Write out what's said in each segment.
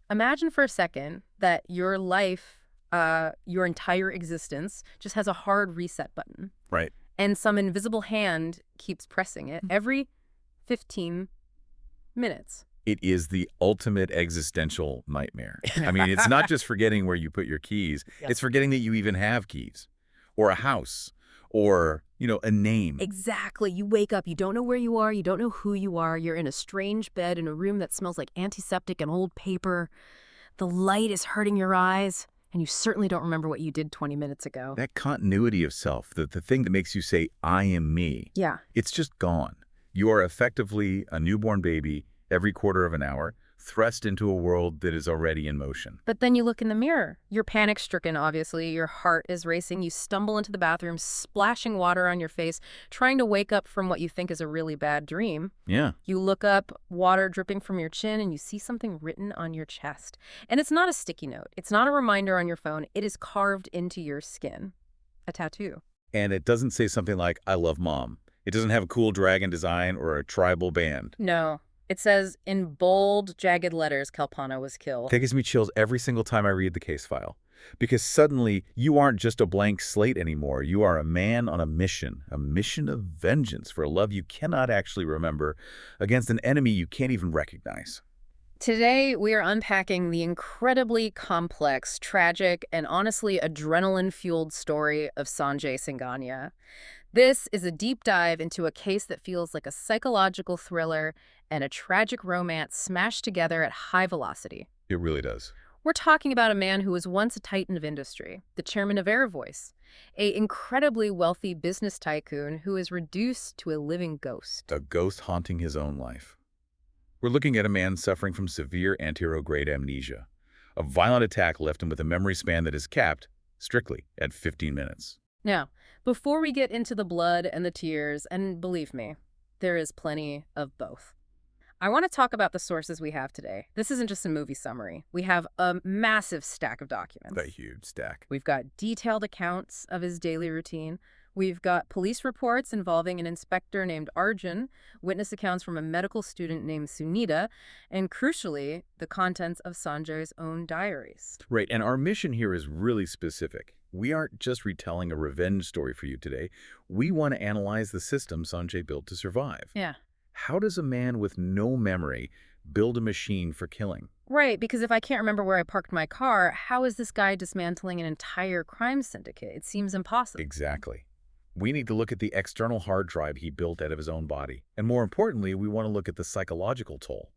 Imagine for a second that your life, your entire existence, just has a hard reset button, Right. and some invisible hand keeps pressing it every 15 minutes. It is the ultimate existential nightmare. I mean, it's not just forgetting where you put your keys. It's Yes. forgetting that you even have keys or a house or, a name. Exactly. You wake up, you don't know where you are, you don't know who you are, you're in a strange bed in a room that smells like antiseptic and old paper. The light is hurting your eyes, and you certainly don't remember what you did 20 minutes ago. That continuity of self, the thing that makes you say, I am me, Yeah. it's just gone. You are effectively a newborn baby every quarter of an hour, thrust into a world that is already in motion. But then you look in the mirror. You're panic-stricken, obviously. Your heart is racing. You stumble into the bathroom, splashing water on your face, trying to wake up from what you think is a really bad dream. Yeah. You look up, water dripping from your chin, and you see something written on your chest. And it's not a sticky note. It's not a reminder on your phone. It is carved into your skin. A tattoo. And it doesn't say something like, I love mom. It doesn't have a cool dragon design or a tribal band. No. It says, in bold, jagged letters, Kalpana was killed. That gives me chills every single time I read the case file. Because suddenly, you aren't just a blank slate anymore. You are a man on a mission of vengeance for a love you cannot actually remember against an enemy you can't even recognize. Today, we are unpacking the incredibly complex, tragic, and honestly adrenaline-fueled story of Sanjay Singhania. This is a deep dive into a case that feels like a psychological thriller and a tragic romance smashed together at high velocity. It really does. We're talking about a man who was once a titan of industry, the chairman of AirVoice, a incredibly wealthy business tycoon who is reduced to a living ghost. A ghost haunting his own life. We're looking at a man suffering from severe anterograde amnesia. A violent attack left him with a memory span that is capped, strictly, at 15 minutes. Now, before we get into the blood and the tears, and believe me, there is plenty of both, I want to talk about the sources we have today. This isn't just a movie summary. We have a massive stack of documents. A huge stack. We've got detailed accounts of his daily routine. We've got police reports involving an inspector named Arjun, witness accounts from a medical student named Sunita, and crucially, the contents of Sanjay's own diaries. Right, and our mission here is really specific. We aren't just retelling a revenge story for you today. We want to analyze the system Sanjay built to survive. Yeah. How does a man with no memory build a machine for killing? Right, because if I can't remember where I parked my car, how is this guy dismantling an entire crime syndicate? It seems impossible. Exactly. We need to look at the external hard drive he built out of his own body. And more importantly, we want to look at the psychological toll.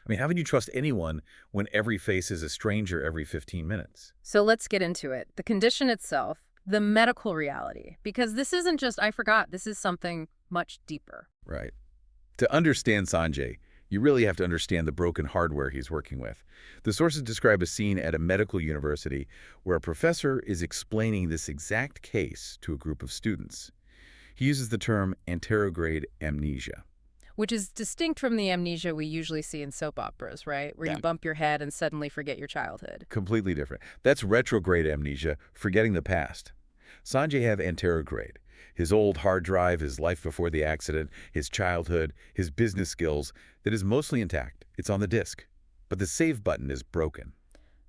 I mean, how can you trust anyone when every face is a stranger every 15 minutes? So let's get into it. The condition itself, the medical reality, because this isn't just, I forgot, this is something much deeper. Right. To understand Sanjay, you really have to understand the broken hardware he's working with. The sources describe a scene at a medical university where a professor is explaining this exact case to a group of students. He uses the term anterograde amnesia. Which is distinct from the amnesia we usually see in soap operas, right? Where Yeah. you bump your head and suddenly forget your childhood. Completely different. That's retrograde amnesia, forgetting the past. Sanjay have anterograde. His old hard drive, his life before the accident, his childhood, his business skills, that is mostly intact. It's on the disk. But the save button is broken.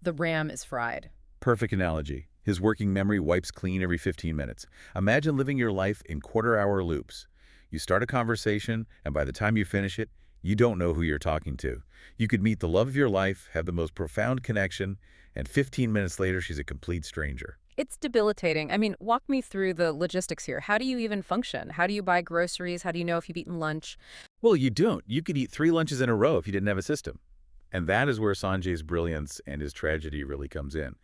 The RAM is fried. Perfect analogy. His working memory wipes clean every 15 minutes. Imagine living your life in quarter-hour loops. You start a conversation, and by the time you finish it, you don't know who you're talking to. You could meet the love of your life, have the most profound connection, and 15 minutes later, she's a complete stranger. It's debilitating. I mean, walk me through the logistics here. How do you even function? How do you buy groceries? How do you know if you've eaten lunch? Well, you don't. You could eat 3 lunches in a row if you didn't have a system. And that is where Sanjay's brilliance and his tragedy really comes in.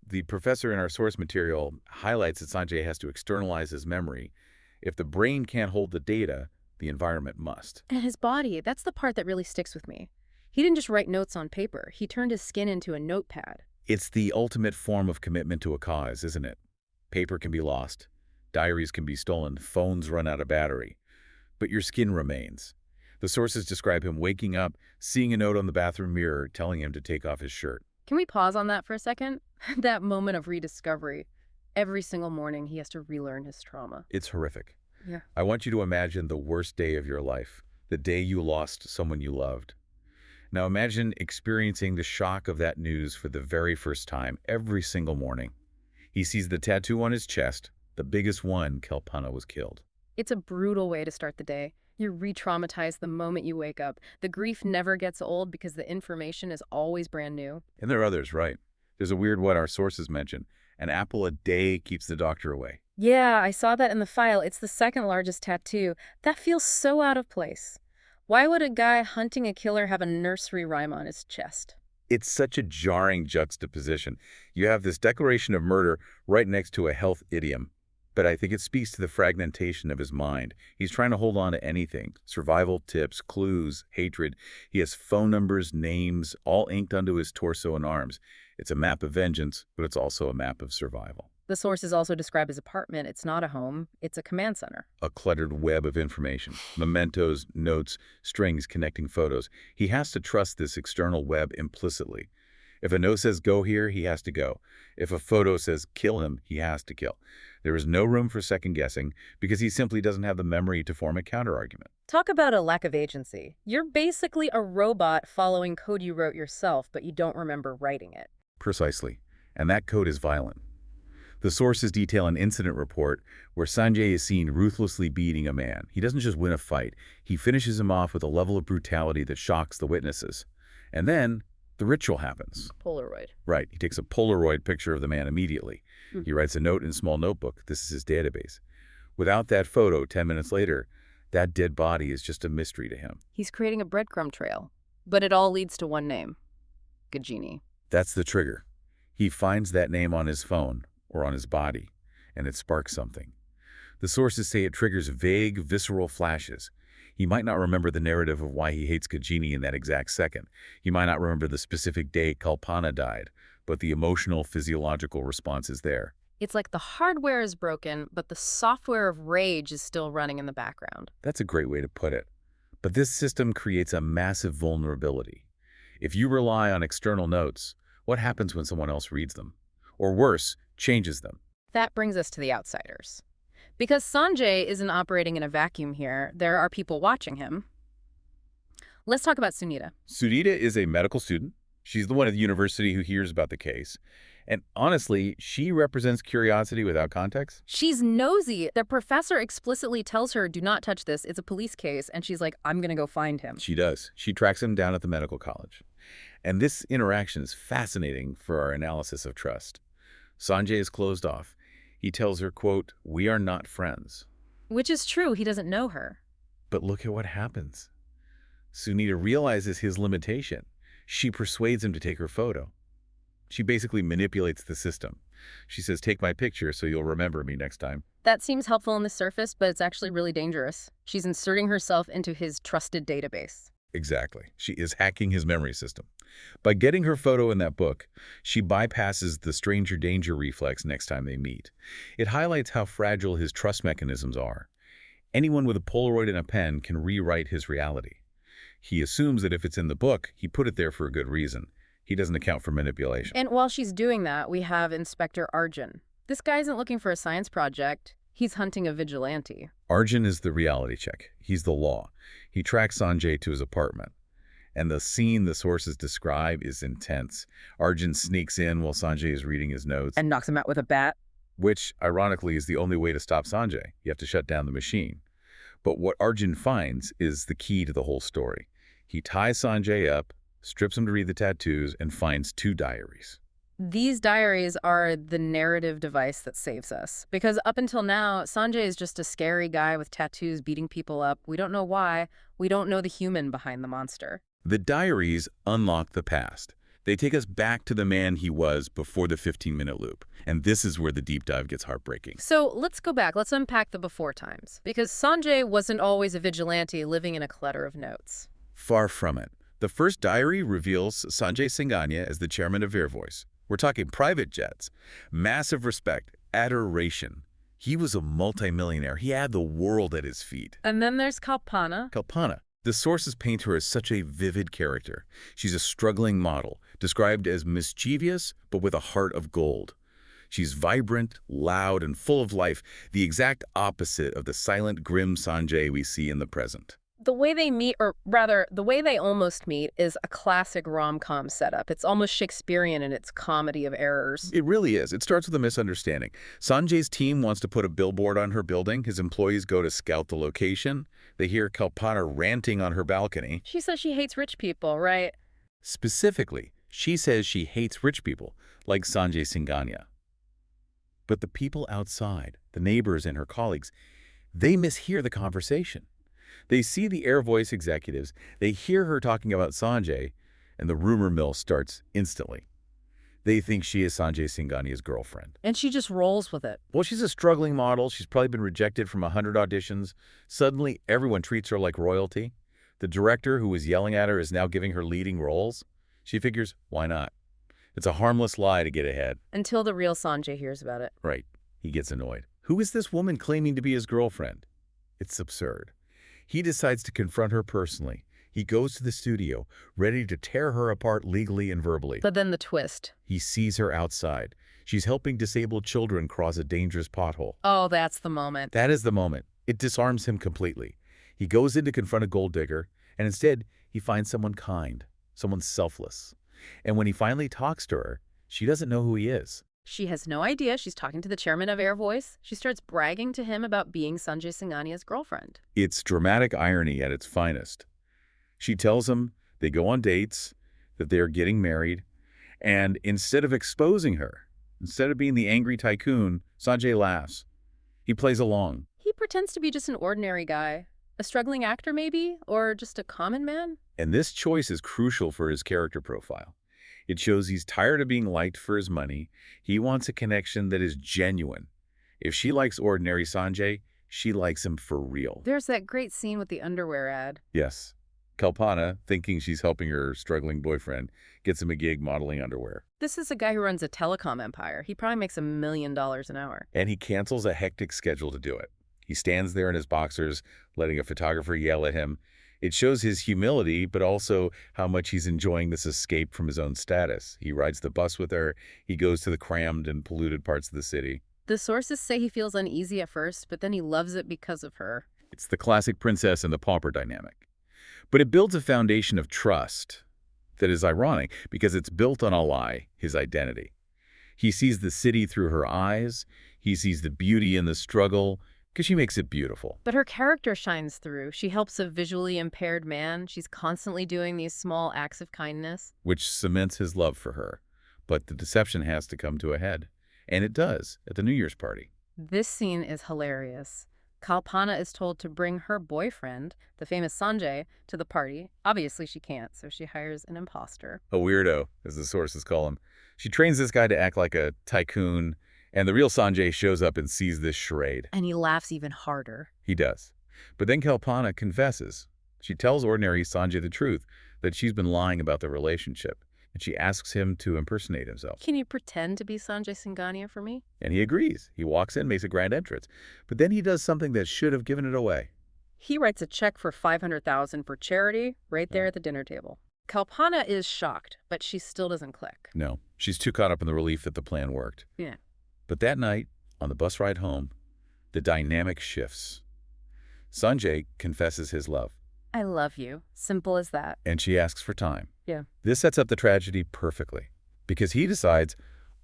The professor in our source material highlights that Sanjay has to externalize his memory. If the brain can't hold the data, the environment must. And his body, that's the part that really sticks with me. He didn't just write notes on paper. He turned his skin into a notepad. It's the ultimate form of commitment to a cause, isn't it? Paper can be lost. Diaries can be stolen. Phones run out of battery. But your skin remains. The sources describe him waking up, seeing a note on the bathroom mirror telling him to take off his shirt. Can we pause on that for a second? That moment of rediscovery. Every single morning, he has to relearn his trauma. It's horrific. Yeah. I want you to imagine the worst day of your life, the day you lost someone you loved. Now imagine experiencing the shock of that news for the very first time every single morning. He sees the tattoo on his chest, the biggest one. Kalpana was killed. It's a brutal way to start the day. You're re-traumatized the moment you wake up. The grief never gets old because the information is always brand new. And there are others, right? There's a weird what our sources mention. An apple a day keeps the doctor away. Yeah, I saw that in the file. It's the second largest tattoo. That feels so out of place. Why would a guy hunting a killer have a nursery rhyme on his chest? It's such a jarring juxtaposition. You have this declaration of murder right next to a health idiom. But I think it speaks to the fragmentation of his mind. He's trying to hold on to anything. Survival tips, clues, hatred. He has phone numbers, names, all inked onto his torso and arms. It's a map of vengeance, but it's also a map of survival. The sources also describe his apartment. It's not a home, it's a command center. A cluttered web of information. Mementos, notes, strings connecting photos. He has to trust this external web implicitly. If a note says go here, he has to go. If a photo says kill him, he has to kill. There is no room for second guessing because he simply doesn't have the memory to form a counterargument. Talk about a lack of agency. You're basically a robot following code you wrote yourself, but you don't remember writing it. Precisely. And that code is violent. The sources detail an incident report where Sanjay is seen ruthlessly beating a man. He doesn't just win a fight, he finishes him off with a level of brutality that shocks the witnesses. And then the ritual happens. Polaroid. Right. He takes a Polaroid picture of the man immediately. He writes a note in a small notebook. This is his database. Without that photo, 10 minutes later, that dead body is just a mystery to him. He's creating a breadcrumb trail, but it all leads to one name, Gajini. That's the trigger. He finds that name on his phone or on his body, and it sparks something. The sources say it triggers vague, visceral flashes. He might not remember the narrative of why he hates Gajini in that exact second. He might not remember the specific day Kalpana died, but the emotional, physiological response is there. It's like the hardware is broken, but the software of rage is still running in the background. That's a great way to put it. But this system creates a massive vulnerability. If you rely on external notes, what happens when someone else reads them? Or worse, changes them? That brings us to the outsiders. Because Sanjay isn't operating in a vacuum here, there are people watching him. Let's talk about Sunita. Sunita is a medical student. She's the one at the university who hears about the case. And honestly, she represents curiosity without context. She's nosy. The professor explicitly tells her, do not touch this. It's a police case. And she's like, I'm going to go find him. She does. She tracks him down at the medical college. And this interaction is fascinating for our analysis of trust. Sanjay is closed off. He tells her, quote, "We are not friends." Which is true. He doesn't know her. But look at what happens. Sunita realizes his limitation. She persuades him to take her photo. She basically manipulates the system. She says, take my picture so you'll remember me next time. That seems helpful on the surface, but it's actually really dangerous. She's inserting herself into his trusted database. Exactly. She is hacking his memory system. By getting her photo in that book, she bypasses the stranger danger reflex next time they meet. It highlights how fragile his trust mechanisms are. Anyone with a Polaroid and a pen can rewrite his reality. He assumes that if it's in the book, he put it there for a good reason. He doesn't account for manipulation. And while she's doing that, we have Inspector Arjun. This guy isn't looking for a science project. He's hunting a vigilante. Arjun is the reality check. He's the law. He tracks Sanjay to his apartment. And the scene the sources describe is intense. Arjun sneaks in while Sanjay is reading his notes. And knocks him out with a bat. Which, ironically, is the only way to stop Sanjay. You have to shut down the machine. But what Arjun finds is the key to the whole story. He ties Sanjay up, strips him to read the tattoos, and finds 2 diaries. These diaries are the narrative device that saves us. Because up until now, Sanjay is just a scary guy with tattoos beating people up. We don't know why. We don't know the human behind the monster. The diaries unlock the past. They take us back to the man he was before the 15-minute loop. And this is where the deep dive gets heartbreaking. So let's go back. Let's unpack the before times. Because Sanjay wasn't always a vigilante living in a clutter of notes. Far from it. The first diary reveals Sanjay Singhania as the chairman of Air Voice. We're talking private jets, massive respect, adoration. He was a multimillionaire. He had the world at his feet. And then there's Kalpana. Kalpana. The sources paint her as such a vivid character. She's a struggling model, described as mischievous, but with a heart of gold. She's vibrant, loud, and full of life, the exact opposite of the silent, grim Sanjay we see in the present. The way they meet, or rather, the way they almost meet, is a classic rom-com setup. It's almost Shakespearean in its comedy of errors. It really is. It starts with a misunderstanding. Sanjay's team wants to put a billboard on her building. His employees go to scout the location. They hear Kalpana ranting on her balcony. She says she hates rich people, right? Specifically, she says she hates rich people, like Sanjay Singhania. But the people outside, the neighbors and her colleagues, they mishear the conversation. They see the Air Voice executives, they hear her talking about Sanjay, and the rumor mill starts instantly. They think she is Sanjay Singhanya's girlfriend. And she just rolls with it. Well, she's a struggling model. She's probably been rejected from 100 auditions. Suddenly, everyone treats her like royalty. The director who was yelling at her is now giving her leading roles. She figures, why not? It's a harmless lie to get ahead. Until the real Sanjay hears about it. Right. He gets annoyed. Who is this woman claiming to be his girlfriend? It's absurd. He decides to confront her personally. He goes to the studio, ready to tear her apart legally and verbally. But then the twist. He sees her outside. She's helping disabled children cross a dangerous pothole. Oh, that's the moment. That is the moment. It disarms him completely. He goes in to confront a gold digger, and instead, he finds someone kind, someone selfless. And when he finally talks to her, she doesn't know who he is. She has no idea she's talking to the chairman of Air Voice. She starts bragging to him about being Sanjay Singhanya's girlfriend. It's dramatic irony at its finest. She tells him they go on dates, that they are getting married, and instead of exposing her, instead of being the angry tycoon, Sanjay laughs. He plays along. He pretends to be just an ordinary guy. A struggling actor, maybe? Or just a common man? And this choice is crucial for his character profile. It shows he's tired of being liked for his money. He wants a connection that is genuine. If she likes ordinary Sanjay, she likes him for real. There's that great scene with the underwear ad. Yes. Kalpana, thinking she's helping her struggling boyfriend, gets him a gig modeling underwear. This is a guy who runs a telecom empire. He probably makes $1 million an hour. And he cancels a hectic schedule to do it. He stands there in his boxers, letting a photographer yell at him. It shows his humility, but also how much he's enjoying this escape from his own status. He rides the bus with her. He goes to the crammed and polluted parts of the city. The sources say he feels uneasy at first, but then he loves it because of her. It's the classic princess and the pauper dynamic. But it builds a foundation of trust that is ironic because it's built on a lie, his identity. He sees the city through her eyes. He sees the beauty in the struggle because she makes it beautiful. But her character shines through. She helps a visually impaired man. She's constantly doing these small acts of kindness. Which cements his love for her. But the deception has to come to a head. And it does at the New Year's party. This scene is hilarious. Kalpana is told to bring her boyfriend, the famous Sanjay, to the party. Obviously, she can't, so she hires an imposter. A weirdo, as the sources call him. She trains this guy to act like a tycoon, and the real Sanjay shows up and sees this charade. And he laughs even harder. He does. But then Kalpana confesses. She tells ordinary Sanjay the truth, that she's been lying about the relationship, and she asks him to impersonate himself. Can you pretend to be Sanjay Singhania for me? And he agrees. He walks in, makes a grand entrance. But then he does something that should have given it away. He writes a check for $500,000 for charity right there at the dinner table. Kalpana is shocked, but she still doesn't click. No, she's too caught up in the relief that the plan worked. Yeah. But that night, on the bus ride home, the dynamic shifts. Sanjay confesses his love. I love you. Simple as that. And she asks for time. Yeah. This sets up the tragedy perfectly, because he decides,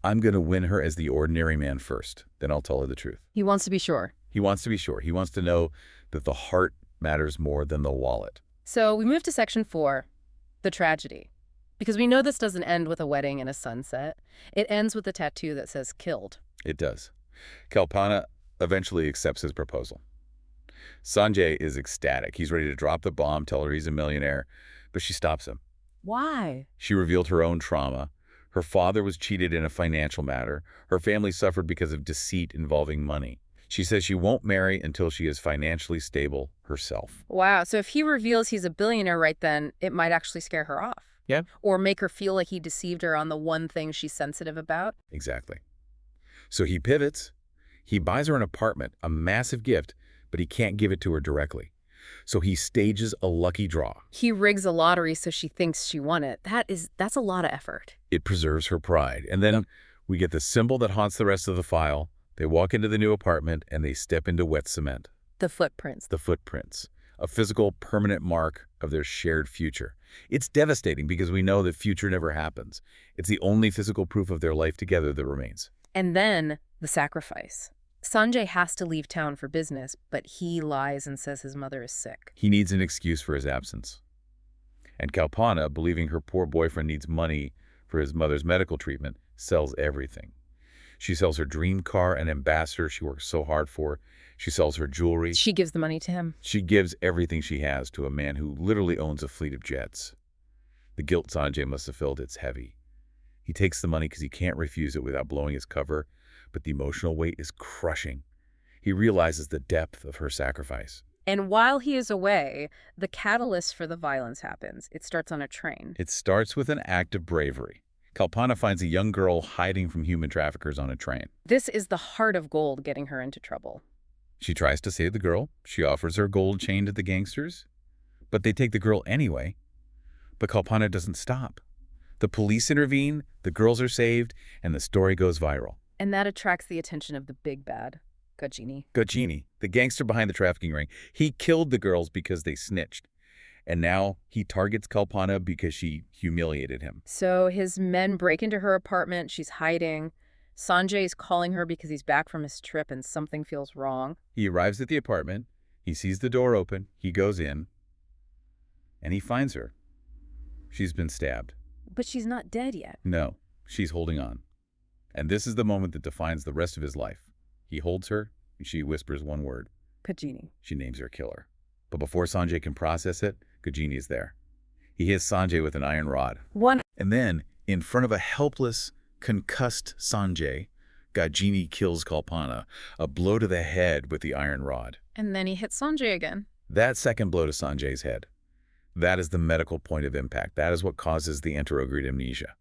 I'm going to win her as the ordinary man first, then I'll tell her the truth. He wants to be sure. He wants to be sure. He wants to know that the heart matters more than the wallet. So we move to section 4, the tragedy. Because we know this doesn't end with a wedding and a sunset. It ends with a tattoo that says killed. It does. Kalpana eventually accepts his proposal. Sanjay is ecstatic. He's ready to drop the bomb, tell her he's a millionaire, but she stops him. Why? She revealed her own trauma. Her father was cheated in a financial matter. Her family suffered because of deceit involving money. She says she won't marry until she is financially stable herself. Wow, so if he reveals he's a billionaire right then, it might actually scare her off. Yeah. Or make her feel like he deceived her on the one thing she's sensitive about. Exactly. So he pivots. He buys her an apartment, a massive gift, but he can't give it to her directly. So he stages a lucky draw. He rigs a lottery so she thinks she won it. That's a lot of effort. It preserves her pride. And then we get the symbol that haunts the rest of the file. They walk into the new apartment and they step into wet cement. The footprints. The footprints. a physical, permanent mark of their shared future. It's devastating because we know that future never happens. It's the only physical proof of their life together that remains. And then the sacrifice. Sanjay has to leave town for business, but he lies and says his mother is sick. He needs an excuse for his absence. And Kalpana, believing her poor boyfriend needs money for his mother's medical treatment, sells everything. She sells her dream car, an ambassador she works so hard for. She sells her jewelry. She gives the money to him. She gives everything she has to a man who literally owns a fleet of jets. The guilt Sanjay must have felt, it's heavy. He takes the money because he can't refuse it without blowing his cover, but the emotional weight is crushing. He realizes the depth of her sacrifice. And while he is away, the catalyst for the violence happens. It starts on a train. It starts with an act of bravery. Kalpana finds a young girl hiding from human traffickers on a train. This is the heart of gold getting her into trouble. She tries to save the girl. She offers her gold chain to the gangsters, but they take the girl anyway. But Kalpana doesn't stop. The police intervene, the girls are saved, and the story goes viral. And that attracts the attention of the big bad, Gajini. Gajini, the gangster behind the trafficking ring, he killed the girls because they snitched. And now he targets Kalpana because she humiliated him. So his men break into her apartment. She's hiding. Sanjay's calling her because he's back from his trip and something feels wrong. He arrives at the apartment. He sees the door open. He goes in. And he finds her. She's been stabbed. But she's not dead yet. No, she's holding on. And this is the moment that defines the rest of his life. He holds her, and she whispers one word. Gajini. She names her killer. But before Sanjay can process it, Gajini is there. He hits Sanjay with an iron rod. And then, in front of a helpless, concussed Sanjay, Gajini kills Kalpana, a blow to the head with the iron rod. And then he hits Sanjay again. That second blow to Sanjay's head, that is the medical point of impact. That is what causes the anterograde amnesia.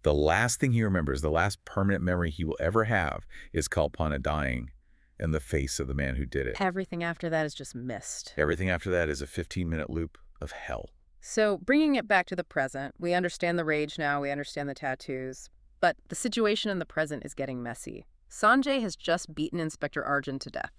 The last thing he remembers, the last permanent memory he will ever have, is Kalpana dying in the face of the man who did it. Everything after that is just mist. Everything after that is a 15-minute loop of hell. So bringing it back to the present, we understand the rage now, we understand the tattoos, but the situation in the present is getting messy. Sanjay has just beaten Inspector Arjun to death.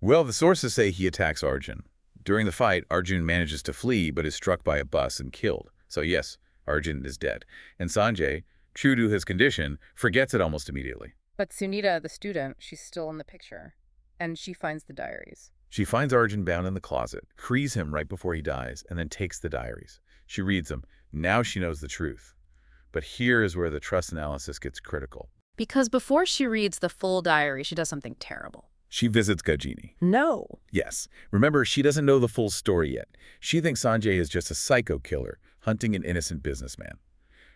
Well, the sources say he attacks Arjun. During the fight, Arjun manages to flee but is struck by a bus and killed. So yes, Arjun is dead. And Sanjay, true to his condition, forgets it almost immediately. But Sunita, the student, she's still in the picture, and she finds the diaries. She finds Arjun bound in the closet, frees him right before he dies, and then takes the diaries. She reads them. Now she knows the truth. But here is where the trust analysis gets critical. Because before she reads the full diary, she does something terrible. She visits Gajini. No. Yes. Remember, she doesn't know the full story yet. She thinks Sanjay is just a psycho killer, hunting an innocent businessman.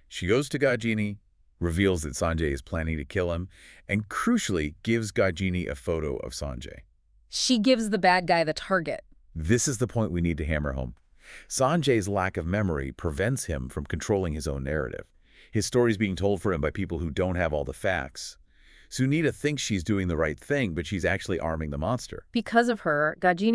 She goes to Gajini, reveals that Sanjay is planning to kill him, and crucially gives Gajini a photo of Sanjay. She gives the bad guy the target. This is the point we need to hammer home. Sanjay's lack of memory prevents him from controlling his own narrative. His story's being told for him by people who don't have all the facts. Sunita thinks she's doing the right thing, but she's actually arming the monster. Because of her, Gajini